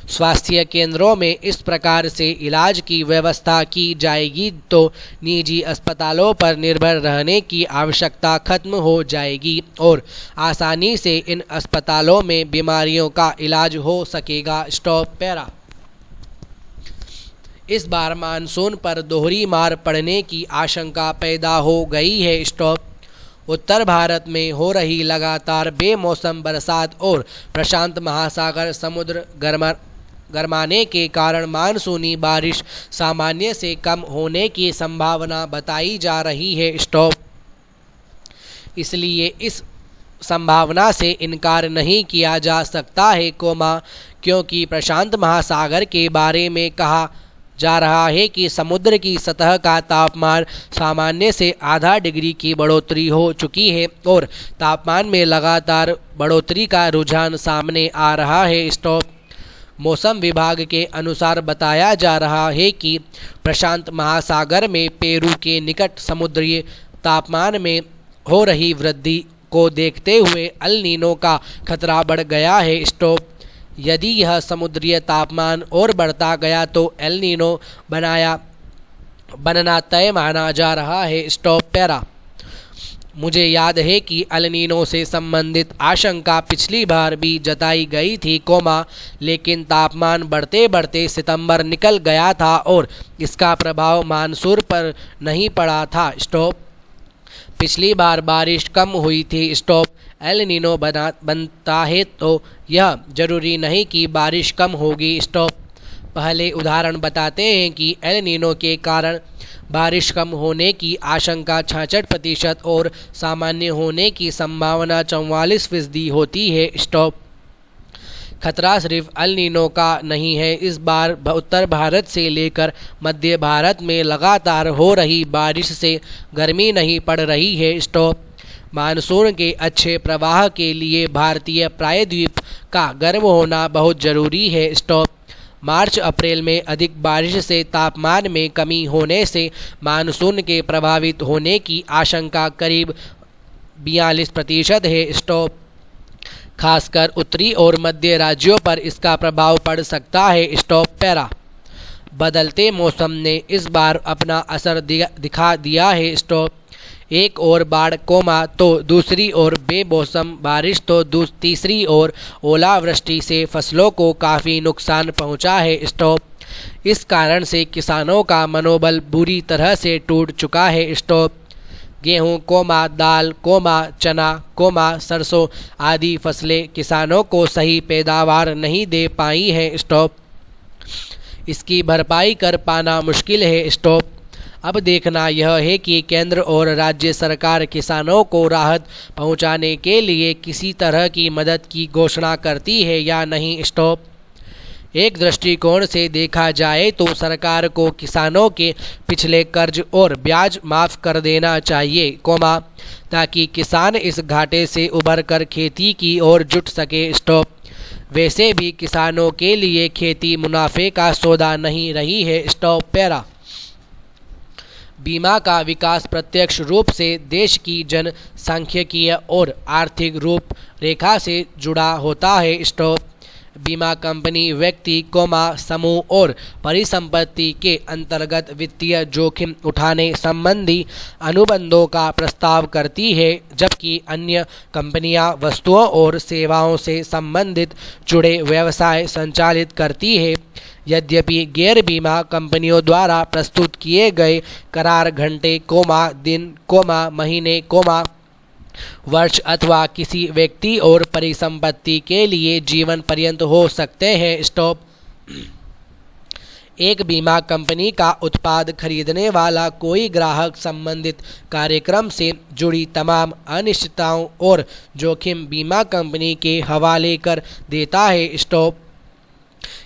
स्वास्थ्य केंद्रों में इस प्रकार से इलाज की व्यवस्था की जाएगी तो निजी अस्पतालों पर निर्भर रहने की आवश्यकता खत्म हो जाएगी और आसानी से इन अस्पतालों में बीमारियों का इलाज हो सकेगा। Stop para. इस बार मानसून पर दोहरी मार पड़ने की आशंका पैदा हो गई है। स्टॉप। उत्तर भारत में हो रही लगातार बेमौसम बरसात और प्रशांत महासागर समुद्र गरमाने के कारण मानसूनी बारिश सामान्य से कम होने की संभावना बताई जा रही है। स्टॉप। इसलिए इस संभावना से इनकार नहीं किया जा सकता है, क्योंकि प्रशांत महासागर के बारे में कहा जा रहा है कि समुद्र की सतह का तापमान सामान्य से आधा डिग्री की बढ़ोतरी हो चुकी है और तापमान में लगातार बढ़ोतरी का रुझान सामने आ रहा है। स्टॉप। मौसम विभाग के अनुसार बताया जा रहा है कि प्रशांत महासागर में पेरू के निकट समुद्री तापमान में हो रही वृद्धि को देखते हुए एल नीनो का खतरा बढ़ गया है। स्टॉप। यदि यह समुद्री तापमान और बढ़ता गया तो एल नीनो बनाया बनना तय माना जा रहा है। Stop para. मुझे याद है कि एल नीनो से संबंधित आशंका पिछली बार भी जताई गई थी, लेकिन तापमान बढ़ते बढ़ते सितंबर निकल गया था और इसका प्रभाव मानसून पर नहीं पड़ा था। स्टॉप। पिछली बार बारिश कम हुई थी। स्टॉप। एल नीनो बनता है तो यह जरूरी नहीं कि बारिश कम होगी। स्टॉप। पहले उदाहरण बताते हैं कि एल नीनो के कारण बारिश कम होने की आशंका 66% और सामान्य होने की संभावना 44% होती है। स्टॉप। खतरा सिर्फ एल नीनो का नहीं है। इस बार उत्तर भारत से लेकर मध्य भारत में लगातार हो रही बारिश से गर्मी नहीं पड़ रही है। स्टॉप। मानसून के अच्छे प्रवाह के लिए भारतीय प्रायद्वीप का गर्म होना बहुत जरूरी है। स्टॉप। मार्च अप्रैल में अधिक बारिश से तापमान में कमी होने से मानसून के प्रभावित होने की आशंका करीब 42% है। स्टॉप। खासकर उत्तरी और मध्य राज्यों पर इसका प्रभाव पड़ सकता है। Stop para. बदलते मौसम ने इस बार अपना असर दिखा दिया है। स्टॉप। एक ओर बाढ़ तो दूसरी ओर बेमौसम बारिश तो तीसरी ओर ओलावृष्टि से फसलों को काफ़ी नुकसान पहुंचा है। स्टॉप। इस कारण से किसानों का मनोबल बुरी तरह से टूट चुका है। स्टॉप। गेहूँ दाल चना सरसों आदि फसलें किसानों को सही पैदावार नहीं दे पाई हैं। स्टॉप। इसकी भरपाई कर पाना मुश्किल है। स्टॉप। अब देखना यह है कि केंद्र और राज्य सरकार किसानों को राहत पहुंचाने के लिए किसी तरह की मदद की घोषणा करती है या नहीं। स्टॉप। एक दृष्टिकोण से देखा जाए तो सरकार को किसानों के पिछले कर्ज और ब्याज माफ़ कर देना चाहिए, ताकि किसान इस घाटे से उभरकर खेती की ओर जुट सके। स्टॉप। वैसे भी किसानों के लिए खेती मुनाफे का सौदा नहीं रही है। Stop para. बीमा का विकास प्रत्यक्ष रूप से देश की जनसांख्यिकीय और आर्थिक रूपरेखा से जुड़ा होता है। स्टॉप। बीमा कंपनी व्यक्ति, समूह और परिसंपत्ति के अंतर्गत वित्तीय जोखिम उठाने संबंधी अनुबंधों का प्रस्ताव करती है, जबकि अन्य कंपनियां वस्तुओं और सेवाओं से संबंधित जुड़े व्यवसाय संचालित करती है। यद्यपि गैर बीमा कंपनियों द्वारा प्रस्तुत किए गए करार घंटे, दिन, महीने, वर्ष अथवा किसी व्यक्ति और परिसंपत्ति के लिए जीवन पर्यंत हो सकते हैं। स्टॉप। एक बीमा कंपनी का उत्पाद खरीदने वाला कोई ग्राहक संबंधित कार्यक्रम से जुड़ी तमाम अनिश्चितताओं और जोखिम बीमा कंपनी के हवाले कर देता है। स्टॉप।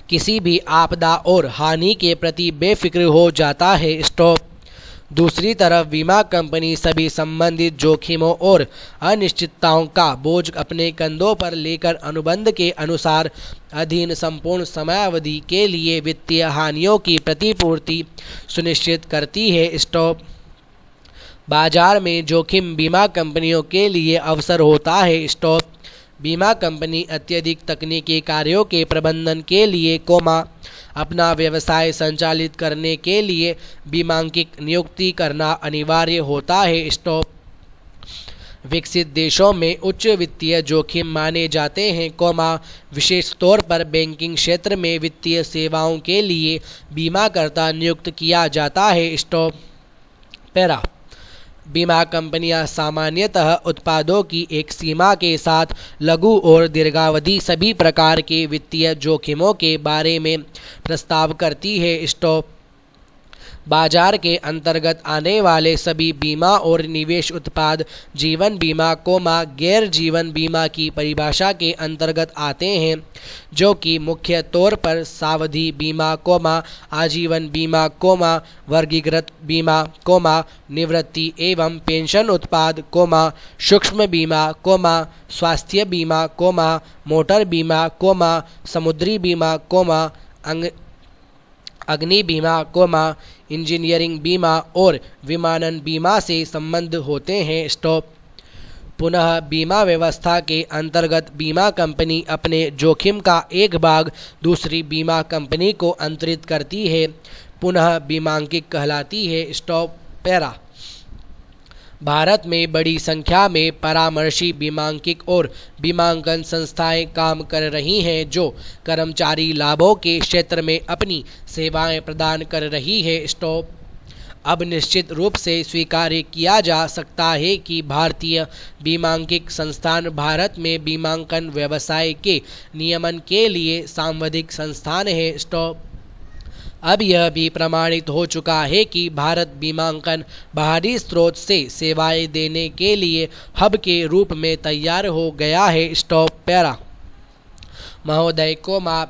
किसी भी आपदा और हानि के प्रति बेफिक्र हो जाता है। स्टॉप। दूसरी तरफ बीमा कंपनी सभी संबंधित जोखिमों और अनिश्चितताओं का बोझ अपने कंधों पर लेकर अनुबंध के अनुसार अधीन संपूर्ण समयावधि के लिए वित्तीय हानियों की प्रतिपूर्ति सुनिश्चित करती है। स्टॉप। बाजार में जोखिम बीमा कंपनियों के लिए अवसर होता है। स्टॉप। बीमा कंपनी अत्यधिक तकनीकी कार्यों के प्रबंधन के लिए, अपना व्यवसाय संचालित करने के लिए बीमांकित नियुक्ति करना अनिवार्य होता है। स्टॉप। विकसित देशों में उच्च वित्तीय जोखिम माने जाते हैं, विशेष तौर पर बैंकिंग क्षेत्र में वित्तीय सेवाओं के लिए बीमाकर्ता नियुक्त किया जाता है। Stop para. बीमा कंपनियां सामान्यतः उत्पादों की एक सीमा के साथ लघु और दीर्घावधि सभी प्रकार के वित्तीय जोखिमों के बारे में प्रस्ताव करती है। स्टॉप। बाजार के अंतर्गत आने वाले सभी बीमा और निवेश उत्पाद जीवन बीमा, गैर जीवन बीमा की परिभाषा के अंतर्गत आते हैं, जो कि मुख्य तौर पर सावधि बीमा, आजीवन बीमा, वर्गीकृत बीमा, निवृत्ति एवं पेंशन उत्पाद, सूक्ष्म बीमा, स्वास्थ्य बीमा, मोटर बीमा, समुद्री बीमा, अग्नि बीमा, इंजीनियरिंग बीमा और विमानन बीमा से संबंध होते हैं। स्टॉप। पुनः बीमा व्यवस्था के अंतर्गत बीमा कंपनी अपने जोखिम का एक भाग दूसरी बीमा कंपनी को अंतरित करती है। पुनः बीमांकिक कहलाती है। Stop para. भारत में बड़ी संख्या में परामर्शी बीमांकिक और बीमांकन संस्थाएं काम कर रही हैं जो कर्मचारी लाभों के क्षेत्र में अपनी सेवाएं प्रदान कर रही है। स्टॉप। अब निश्चित रूप से स्वीकार किया जा सकता है कि भारतीय बीमांकिक संस्थान भारत में बीमांकन व्यवसाय के नियमन के लिए सांविधिक संस्थान है। स्टॉप। अब यह भी प्रमाणित हो चुका है कि भारत बीमांकन बाहरी स्रोत से सेवाएं देने के लिए हब के रूप में तैयार हो गया है। Stop para. महोदय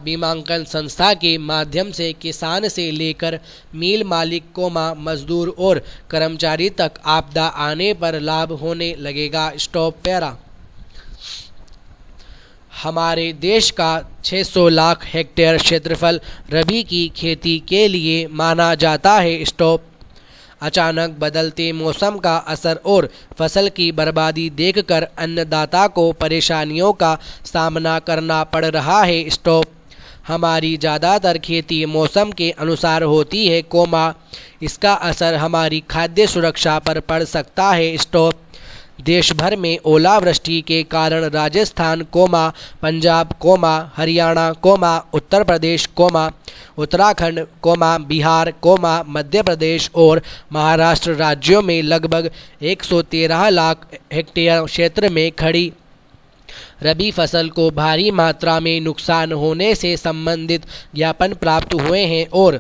बीमांकन संस्था के माध्यम से किसान से लेकर मिल मालिक मजदूर और कर्मचारी तक आपदा आने पर लाभ होने लगेगा। Stop para. हमारे देश का 600 लाख हेक्टेयर क्षेत्रफल रबी की खेती के लिए माना जाता है। स्टॉप। अचानक बदलते मौसम का असर और फसल की बर्बादी देखकर अन्नदाता को परेशानियों का सामना करना पड़ रहा है। स्टॉप। हमारी ज़्यादातर खेती मौसम के अनुसार होती है, इसका असर हमारी खाद्य सुरक्षा पर पड़ सकता है। स्टॉप। देश भर में ओलावृष्टि के कारण राजस्थान, पंजाब, हरियाणा, उत्तर प्रदेश, उत्तराखंड, बिहार, मध्य प्रदेश और महाराष्ट्र राज्यों में लगभग 113 लाख हेक्टेयर क्षेत्र में खड़ी रबी फसल को भारी मात्रा में नुकसान होने से संबंधित ज्ञापन प्राप्त हुए हैं और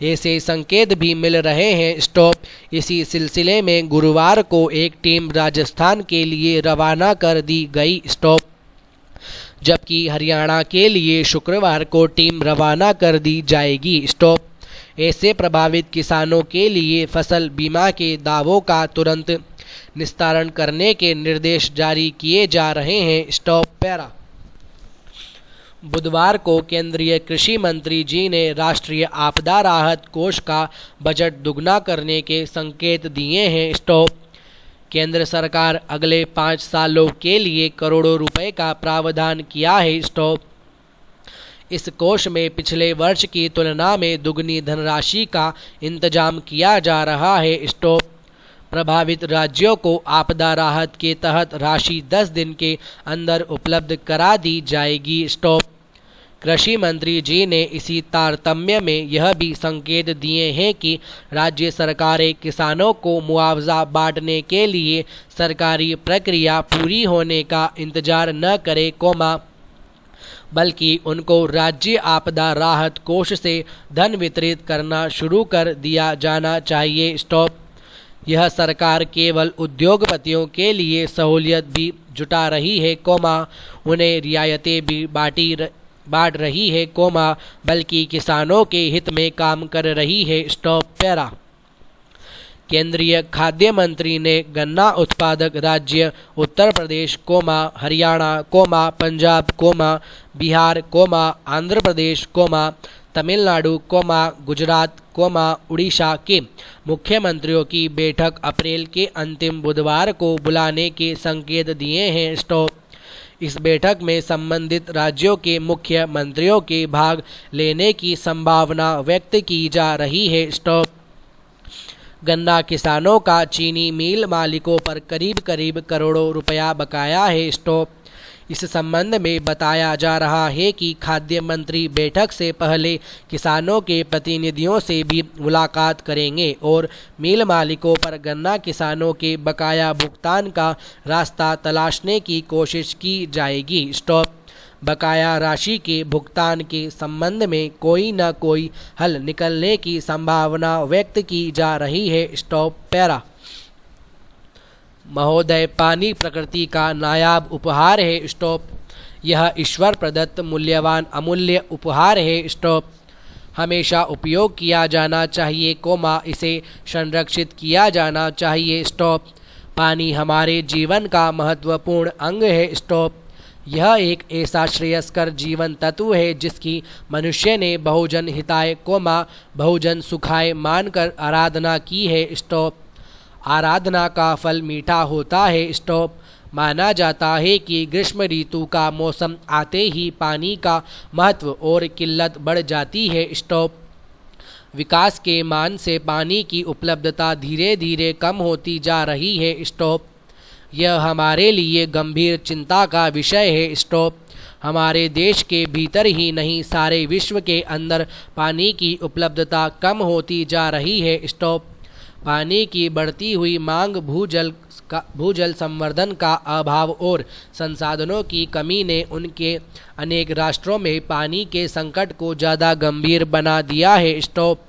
ऐसे संकेत भी मिल रहे हैं। स्टॉप। इसी सिलसिले में गुरुवार को एक टीम राजस्थान के लिए रवाना कर दी गई। स्टॉप। जबकि हरियाणा के लिए शुक्रवार को टीम रवाना कर दी जाएगी। स्टॉप। ऐसे प्रभावित किसानों के लिए फसल बीमा के दावों का तुरंत निस्तारण करने के निर्देश जारी किए जा रहे हैं। Stop para. बुधवार को केंद्रीय कृषि मंत्री जी ने राष्ट्रीय आपदा राहत कोष का बजट दुगना करने के संकेत दिए हैं। स्टॉप। केंद्र सरकार अगले 5 सालों के लिए करोड़ों रुपए का प्रावधान किया है। स्टॉप। इस कोष में पिछले वर्ष की तुलना में दुगनी धनराशि का इंतजाम किया जा रहा है। स्टॉप। प्रभावित राज्यों को आपदा राहत के तहत राशि 10 दिन के अंदर उपलब्ध करा दी जाएगी। स्टॉप। कृषि मंत्री जी ने इसी तारतम्य में यह भी संकेत दिए हैं कि राज्य सरकारें किसानों को मुआवजा बांटने के लिए सरकारी प्रक्रिया पूरी होने का इंतजार न करें, बल्कि उनको राज्य आपदा राहत कोष से धन वितरित करना शुरू कर दिया जाना चाहिए। स्टॉप। यह सरकार केवल उद्योगपतियों के लिए सहूलियत भी जुटा रही है, उन्हें रियायतें भी बांट रही है, बल्कि किसानों के हित में काम कर रही है। Stop para. केंद्रीय खाद्य मंत्री ने गन्ना उत्पादक राज्य उत्तर प्रदेश, हरियाणा, पंजाब, बिहार, आंध्र प्रदेश, तमिलनाडु, गुजरात, उड़ीसा के मुख्यमंत्रियों की बैठक अप्रैल के अंतिम बुधवार को बुलाने के संकेत दिए हैं। स्टॉप। इस बैठक में संबंधित राज्यों के मुख्यमंत्रियों के भाग लेने की संभावना व्यक्त की जा रही है। स्टॉप। गन्ना किसानों का चीनी मिल मालिकों पर करीब करोड़ों रुपया बकाया है। स्टॉप। इस संबंध में बताया जा रहा है कि खाद्य मंत्री बैठक से पहले किसानों के प्रतिनिधियों से भी मुलाकात करेंगे और मिल मालिकों पर गन्ना किसानों के बकाया भुगतान का रास्ता तलाशने की कोशिश की जाएगी। स्टॉप। बकाया राशि के भुगतान के संबंध में कोई न कोई हल निकलने की संभावना व्यक्त की जा रही है। Stop para. महोदय, पानी प्रकृति का नायाब उपहार है। स्टॉप। यह ईश्वर प्रदत्त मूल्यवान अमूल्य उपहार है। स्टॉप। हमेशा उपयोग किया जाना चाहिए, इसे संरक्षित किया जाना चाहिए। स्टॉप। पानी हमारे जीवन का महत्वपूर्ण अंग है। स्टॉप। यह एक ऐसा श्रेयस्कर जीवन तत्व है जिसकी मनुष्य ने बहुजन हिताय, बहुजन सुखाय मानकर आराधना की है। स्टॉप। आराधना का फल मीठा होता है। स्टॉप। माना जाता है कि ग्रीष्म ऋतु का मौसम आते ही पानी का महत्व और किल्लत बढ़ जाती है। स्टॉप। विकास के मान से पानी की उपलब्धता धीरे धीरे कम होती जा रही है। स्टॉप। यह हमारे लिए गंभीर चिंता का विषय है। स्टॉप। हमारे देश के भीतर ही नहीं, सारे विश्व के अंदर पानी की उपलब्धता कम होती जा रही है। स्टॉप। पानी की बढ़ती हुई मांग, भूजल संवर्धन का अभाव और संसाधनों की कमी ने उनके अनेक राष्ट्रों में पानी के संकट को ज़्यादा गंभीर बना दिया है। स्टॉप।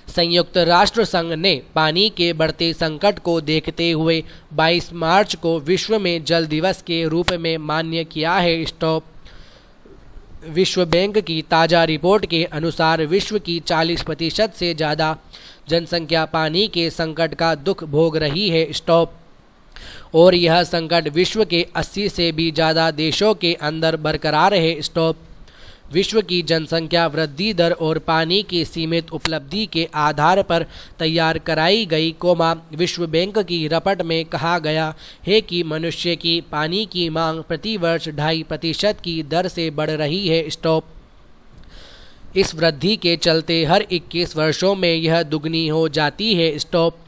संयुक्त राष्ट्र संघ ने पानी के बढ़ते संकट को देखते हुए 22 मार्च को विश्व में जल दिवस के रूप में मान्य किया है। स्टॉप। विश्व बैंक की ताज़ा रिपोर्ट के अनुसार विश्व की 40% से ज़्यादा जनसंख्या पानी के संकट का दुख भोग रही है। स्टॉप। और यह संकट विश्व के 80 से भी ज़्यादा देशों के अंदर बरकरार है। स्टॉप। विश्व की जनसंख्या वृद्धि दर और पानी की सीमित उपलब्धि के आधार पर तैयार कराई गई विश्व बैंक की रिपोर्ट में कहा गया है कि मनुष्य की पानी की मांग प्रति वर्ष 2.5% की दर से बढ़ रही है। स्टॉप। इस वृद्धि के चलते हर 21 वर्षों में यह दुगनी हो जाती है। स्टॉप।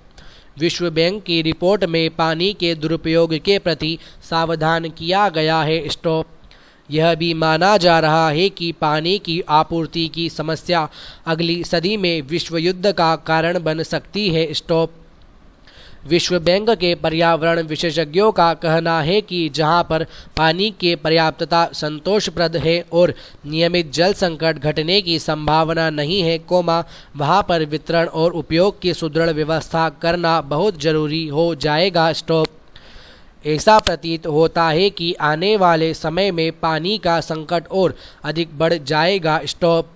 विश्व बैंक की रिपोर्ट में पानी के दुरुपयोग के प्रति सावधान किया गया है। स्टॉप। यह भी माना जा रहा है कि पानी की आपूर्ति की समस्या अगली सदी में विश्व युद्ध का कारण बन सकती है। स्टॉप। विश्व बैंक के पर्यावरण विशेषज्ञों का कहना है कि जहां पर पानी की पर्याप्तता संतोषप्रद है और नियमित जल संकट घटने की संभावना नहीं है, वहां पर वितरण और उपयोग की सुदृढ़ व्यवस्था करना बहुत जरूरी हो जाएगा। स्टॉप। ऐसा प्रतीत होता है कि आने वाले समय में पानी का संकट और अधिक बढ़ जाएगा। स्टॉप।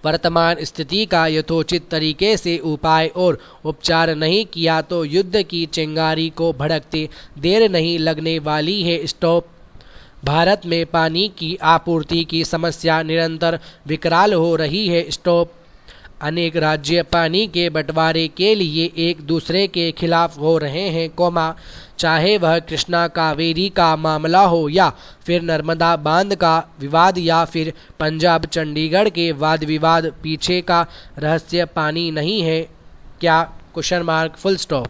वर्तमान स्थिति का यथोचित तरीके से उपाय और उपचार नहीं किया तो युद्ध की चिंगारी को भड़कते देर नहीं लगने वाली है। स्टॉप। भारत में पानी की आपूर्ति की समस्या निरंतर विकराल हो रही है। स्टॉप। अनेक राज्य पानी के बंटवारे के लिए एक दूसरे के खिलाफ हो रहे हैं, चाहे वह कृष्णा कावेरी का मामला हो या फिर नर्मदा बांध का विवाद या फिर पंजाब चंडीगढ़ के वाद विवाद। पीछे का रहस्य पानी नहीं है क्या? ? Full stop.